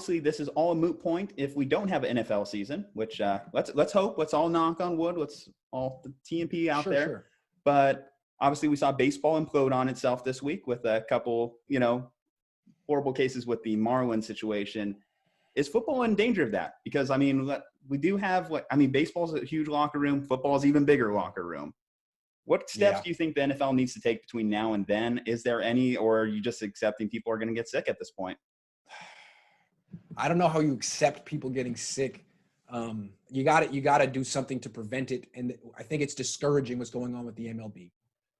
obviously this is all a moot point if we don't have an NFL season, which let's hope. Let's all knock on wood. Let's all the TMP out there. Sure. But obviously we saw baseball implode on itself this week with a couple, horrible cases with the Marlins situation. Is football in danger of that? Because, I mean, we do have baseball's a huge locker room. Football's even bigger locker room. What steps do you think the NFL needs to take between now and then? Is there any, or are you just accepting people are going to get sick at this point? I don't know how you accept people getting sick. You got to do something to prevent it. And I think it's discouraging what's going on with the MLB,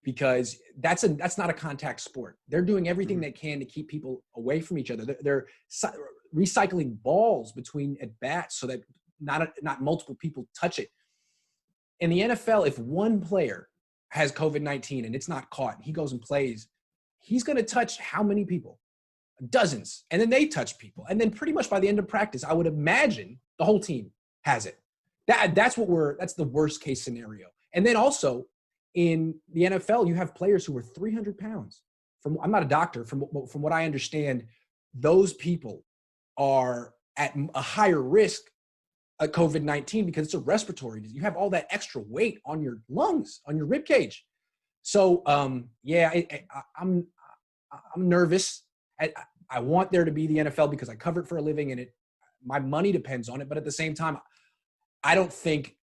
because that's not a contact sport. They're doing everything they can to keep people away from each other. They're recycling balls between at bats so that not multiple people touch it. In the NFL, if one player has COVID-19 and it's not caught, and he goes and plays, he's going to touch how many people? Dozens. And then they touch people. And then pretty much by the end of practice, I would imagine the whole team has it. That's the worst case scenario. And then also in the NFL, you have players who are 300 pounds. I'm not a doctor. From what I understand, those people are at a higher risk of COVID-19 because it's a respiratory disease. You have all that extra weight on your lungs, on your rib cage. So, I'm nervous. I want there to be the NFL because I cover it for a living and my money depends on it. But at the same time, I don't think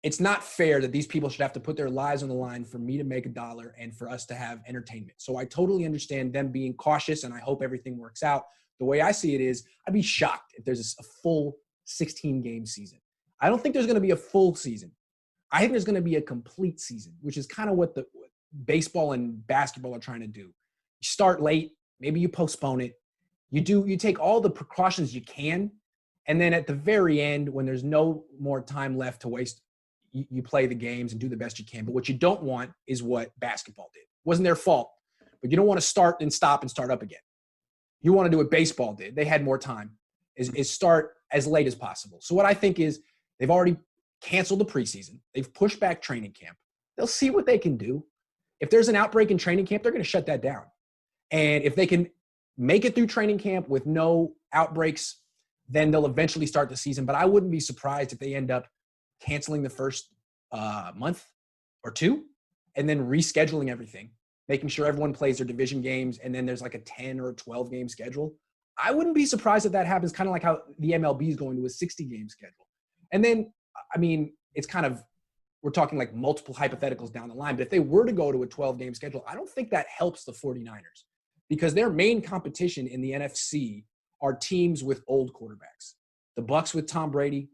it's not fair that these people should have to put their lives on the line for me to make $1 and for us to have entertainment. So I totally understand them being cautious, and I hope everything works out. The way I see it is, I'd be shocked if there's a full 16-game season. I don't think there's going to be a full season. I think there's going to be a complete season, which is kind of what the baseball and basketball are trying to do. You start late, maybe you postpone it. You take all the precautions you can, and then at the very end, when there's no more time left to waste, you play the games and do the best you can. But what you don't want is what basketball did. It wasn't their fault, but you don't want to start and stop and start up again. You want to do what baseball did. They had more time, is start as late as possible. So what I think is they've already canceled the preseason. They've pushed back training camp. They'll see what they can do. If there's an outbreak in training camp, they're going to shut that down. And if they can make it through training camp with no outbreaks, then they'll eventually start the season. But I wouldn't be surprised if they end up canceling the first month or two and then rescheduling everything, making sure everyone plays their division games, and then there's like a 10 or a 12-game schedule. I wouldn't be surprised if that happens, kind of like how the MLB is going to a 60-game schedule. And then, it's kind of, we're talking like multiple hypotheticals down the line, but if they were to go to a 12-game schedule, I don't think that helps the 49ers because their main competition in the NFC are teams with old quarterbacks. The Bucs with Tom Brady,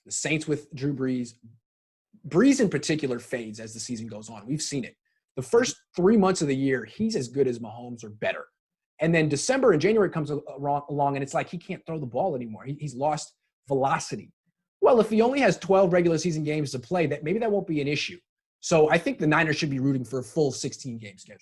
the Saints with Drew Brees. Brees in particular fades as the season goes on. We've seen it. The first 3 months of the year, he's as good as Mahomes or better. And then December and January comes along, and it's like he can't throw the ball anymore. He's lost velocity. Well, if he only has 12 regular season games to play, maybe that won't be an issue. So I think the Niners should be rooting for a full 16-game schedule.